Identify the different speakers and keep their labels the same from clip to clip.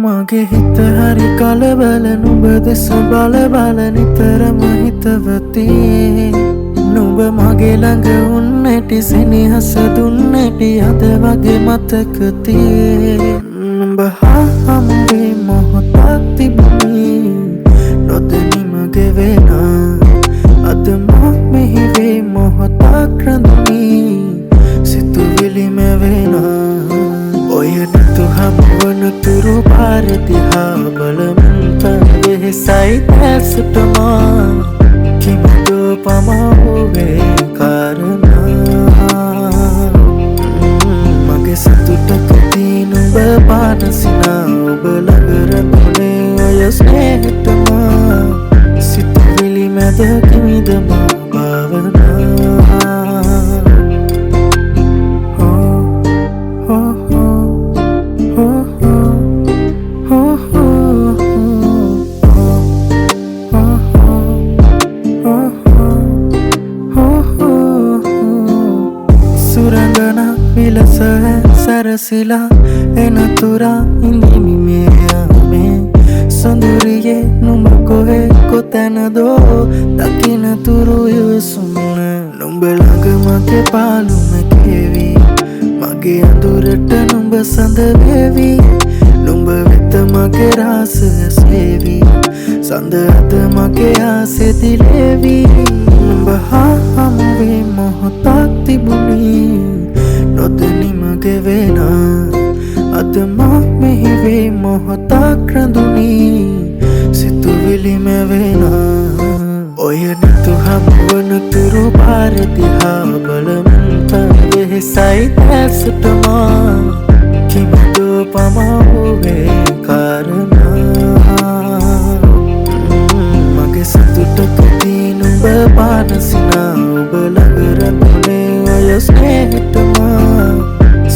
Speaker 1: මගේ හිත හරි කලබල නුඹ දෙස බල බල නිතරම හිතවති නුඹ මගේ ළඟ උන්නැටි සෙනෙහස දුන්නැටි අද වගේ මතකති නුඹ හම්බේ මොහොතක් තිබුණි නොදැනීම ගෙවෙන අද මා මෙහි වේ මොහොතක් රැඳුනි සිතුවිලි මැවෙන ඔය නතු හමුවන තුරු පාර දිහා බලමින් වෙහෙසයි දැසටමා කිමදෝ පමාවේ කාරණා මගේ සතුටකදී නුඹ පානසිනා ඔබ ළඟ රැඳුනේ ඔය ස්නේහටමා සිතුවිලි මැද කිමිදමා භාවනා සුරංගන විලස සැරසිලා එනතුරා ඉඳිමි මේ සොඳුරියේ නුඹ කොහෙ කොතැනදෝ දකිනතුරු ඉවසුම්න නුඹ ළඟ මගේ පාළුම කෙවි මගේ අඳුරට නුඹ සඳ වේවි නුඹ වෙත මගේ රාසය සේවි සඳ අද මගේ ආසෙ දිලේවි නුඹ හම්බේ මොහොතක් තිබුණි නොදැනීම ගෙවෙන අද මා මෙහි වේ මොහොතක් රැඳුනි සිතුවිලි මැවෙන ඔය නතු හමුවන තුරු පාර දිහා බලමින් වෙහෙසයි දැසටමා කිමදෝ පමාවේ කාරණා මගේ සතුටකදී නුඹ පානසිනා ඔබ ළඟ රැඳුනේ ඔය ස්නේහටමා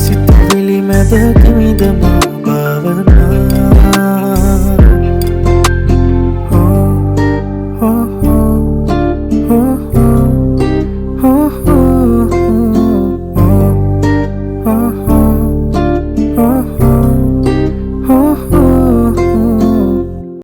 Speaker 1: සිතුවිලි මැද කිමිදමා භාවනා